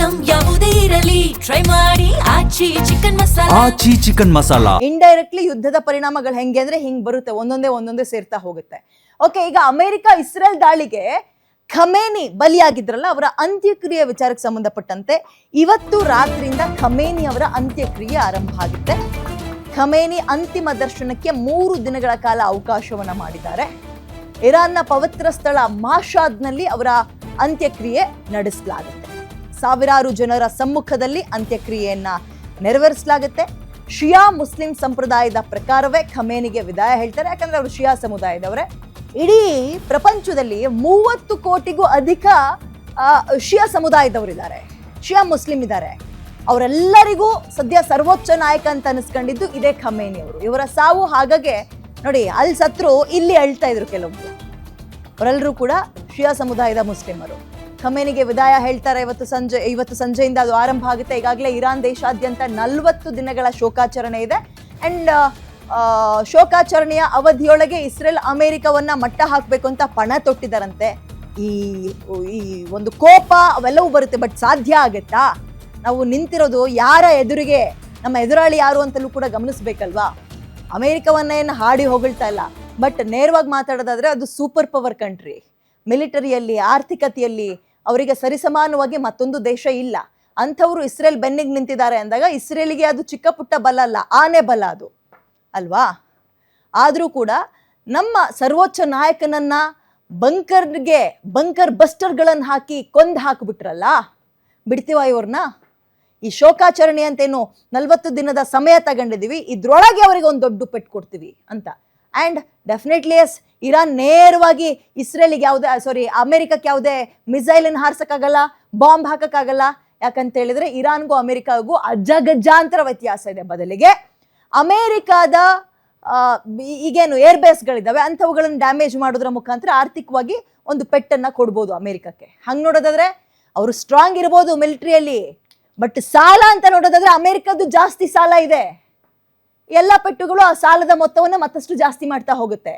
Item ಯಾವುದೇ ಇರಲಿ try ಮಾಡಿ ಆಚಿ ಚಿಕನ್ ಮಸಾಲಾ. ಇಂಡೈರೆಕ್ಟ್ಲಿ ಯುದ್ಧದ ಪರಿಣಾಮಗಳು ಹೆಂಗೆ ಅಂದ್ರೆ ಹಿಂಗ್ ಬರುತ್ತೆ, ಒಂದೊಂದೇ ಸೇರ್ತಾ ಹೋಗುತ್ತೆ. ಓಕೆ, ಈಗ ಅಮೆರಿಕ ಇಸ್ರೇಲ್ ದಾಳಿಗೆ ಖಮೇನಿ ಬಲಿಯಾಗಿದ್ರಲ್ಲ, ಅವರ ಅಂತ್ಯಕ್ರಿಯೆ ವಿಚಾರಕ್ಕೆ ಸಂಬಂಧಪಟ್ಟಂತೆ ಇವತ್ತು ರಾತ್ರಿಯಿಂದ ಖಮೇನಿ ಅವರ ಅಂತ್ಯಕ್ರಿಯೆ ಆರಂಭ ಆಗುತ್ತೆ. ಖಮೇನಿ ಅಂತಿಮ ದರ್ಶನಕ್ಕೆ 3 ದಿನಗಳ ಕಾಲ ಅವಕಾಶವನ್ನ ಮಾಡಿದ್ದಾರೆ. ಇರಾನ್ನ ಪವಿತ್ರ ಸ್ಥಳ ಮಾಷಾದ್ನಲ್ಲಿ ಅವರ ಅಂತ್ಯಕ್ರಿಯೆ ನಡೆಸಲಾಗುತ್ತೆ. ಸಾವಿರಾರು ಜನರ ಸಮ್ಮುಖದಲ್ಲಿ ಅಂತ್ಯಕ್ರಿಯೆಯನ್ನ ನೆರವೇರಿಸಲಾಗುತ್ತೆ. ಶಿಯಾ ಮುಸ್ಲಿಂ ಸಂಪ್ರದಾಯದ ಪ್ರಕಾರವೇ ಖಮೇನಿಗೆ ವಿದಾಯ ಹೇಳ್ತಾರೆ, ಯಾಕಂದ್ರೆ ಅವರು ಶಿಯಾ ಸಮುದಾಯದವರೇ. ಇಡೀ ಪ್ರಪಂಚದಲ್ಲಿ 30 ಕೋಟಿಗೂ ಅಧಿಕ ಶಿಯಾ ಸಮುದಾಯದವರಿದ್ದಾರೆ, ಶಿಯಾ ಮುಸ್ಲಿಂ ಇದ್ದಾರೆ. ಅವರೆಲ್ಲರಿಗೂ ಸದ್ಯ ಸರ್ವೋಚ್ಚ ನಾಯಕ ಅಂತ ಅನಿಸ್ಕೊಂಡಿದ್ದು ಇದೇ ಖಮೇನಿ ಅವರು. ಇವರ ಸಾವು ಹಾಗಾಗಿ ನೋಡಿ, ಅಲ್ಲಿ ಸತ್ರು ಇಲ್ಲಿ ಅಳ್ತಾ ಇದ್ರು ಕೆಲವೊಬ್ರು. ಅವರೆಲ್ಲರೂ ಕೂಡ ಶಿಯಾ ಸಮುದಾಯದ ಮುಸ್ಲಿಮರು. ಖಮೇನಿಗೆ ವಿದಾಯ ಹೇಳ್ತಾರೆ. ಇವತ್ತು ಸಂಜೆಯಿಂದ ಅದು ಆರಂಭ ಆಗುತ್ತೆ. ಈಗಾಗಲೇ ಇರಾನ್ ದೇಶಾದ್ಯಂತ 40 ದಿನಗಳ ಶೋಕಾಚರಣೆ ಇದೆ. ಅಂಡ್ ಶೋಕಾಚರಣೆಯ ಅವಧಿಯೊಳಗೆ ಇಸ್ರೇಲ್ ಅಮೆರಿಕವನ್ನ ಮಟ್ಟ ಹಾಕಬೇಕು ಅಂತ ಪಣ ತೊಟ್ಟಿದ್ದಾರಂತೆ. ಈ ಒಂದು ಕೋಪ ಅವೆಲ್ಲವೂ ಬರುತ್ತೆ, ಬಟ್ ಸಾಧ್ಯ ಆಗತ್ತಾ? ನಾವು ನಿಂತಿರೋದು ಯಾರ ಎದುರಿಗೆ, ನಮ್ಮ ಎದುರಾಳಿ ಯಾರು ಅಂತಲೂ ಕೂಡ ಗಮನಿಸ್ಬೇಕಲ್ವಾ. ಅಮೆರಿಕವನ್ನೇನು ಹಾಡಿ ಹೊಗಳ್ತಾ ಇಲ್ಲ, ಬಟ್ ನೇರವಾಗಿ ಮಾತಾಡೋದಾದ್ರೆ ಅದು ಸೂಪರ್ ಪವರ್ ಕಂಟ್ರಿ. ಮಿಲಿಟರಿಯಲ್ಲಿ, ಆರ್ಥಿಕತೆಯಲ್ಲಿ ಅವರಿಗೆ ಸರಿಸಮಾನವಾಗಿ ಮತ್ತೊಂದು ದೇಶ ಇಲ್ಲ. ಅಂಥವ್ರು ಇಸ್ರೇಲ್ ಬೆನ್ನಿಗೆ ನಿಂತಿದ್ದಾರೆ ಅಂದಾಗ ಇಸ್ರೇಲಿಗೆ ಅದು ಚಿಕ್ಕ ಪುಟ್ಟ ಬಲ ಅಲ್ಲ, ಆನೆ ಬಲ ಅದು ಅಲ್ವಾ. ಆದರೂ ಕೂಡ ನಮ್ಮ ಸರ್ವೋಚ್ಚ ನಾಯಕನನ್ನ ಬಂಕರ್ ಬಸ್ಟರ್ಗಳನ್ನು ಹಾಕಿ ಕೊಂದು ಹಾಕಿಬಿಟ್ರಲ್ಲ, ಬಿಡ್ತೀವ ಇವ್ರನ್ನ? ಈ ಶೋಕಾಚರಣೆ ಅಂತೇನು 40 ದಿನದ ಸಮಯ ತಗೊಂಡಿದ್ದೀವಿ, ಇದ್ರೊಳಗೆ ಅವರಿಗೆ ಒಂದು ದೊಡ್ಡ ಪೆಟ್ಟು ಕೊಡ್ತೀವಿ ಅಂತ. ಆ್ಯಂಡ್ ಡೆಫಿನೆಟ್ಲಿ ಎಸ್, ಇರಾನ್ ನೇರವಾಗಿ ಇಸ್ರೇಲಿಗೆ ಅಮೆರಿಕಕ್ಕೆ ಯಾವುದೇ ಮಿಸೈಲನ್ನು ಹಾರಿಸೋಕ್ಕಾಗಲ್ಲ, ಬಾಂಬ್ ಹಾಕೋಕ್ಕಾಗಲ್ಲ. ಯಾಕಂತ ಹೇಳಿದ್ರೆ ಇರಾನ್ಗೂ ಅಮೆರಿಕಾಗೂ ಅಜಗಜಾಂತರ ವ್ಯತ್ಯಾಸ ಇದೆ. ಬದಲಿಗೆ ಅಮೆರಿಕಾದ ಈಗೇನು ಏರ್ ಬೇಸ್ಗಳಿದ್ದಾವೆ ಅಂಥವುಗಳನ್ನು ಡ್ಯಾಮೇಜ್ ಮಾಡೋದ್ರ ಮುಖಾಂತರ ಆರ್ಥಿಕವಾಗಿ ಒಂದು ಪೆಟ್ಟನ್ನು ಕೊಡ್ಬೋದು ಅಮೆರಿಕಕ್ಕೆ. ಹಂಗೆ ನೋಡೋದಾದ್ರೆ ಅವರು ಸ್ಟ್ರಾಂಗ್ ಇರ್ಬೋದು ಮಿಲಿಟರಿಯಲ್ಲಿ, ಬಟ್ ಸಾಲ ಅಂತ ನೋಡೋದಾದ್ರೆ ಅಮೆರಿಕದ್ದು ಜಾಸ್ತಿ ಸಾಲ ಇದೆ. ಎಲ್ಲ ಪೆಟ್ಟುಗಳು ಆ ಸಾಲದ ಮೊತ್ತವನ್ನು ಮತ್ತಷ್ಟು ಜಾಸ್ತಿ ಮಾಡ್ತಾ ಹೋಗುತ್ತೆ.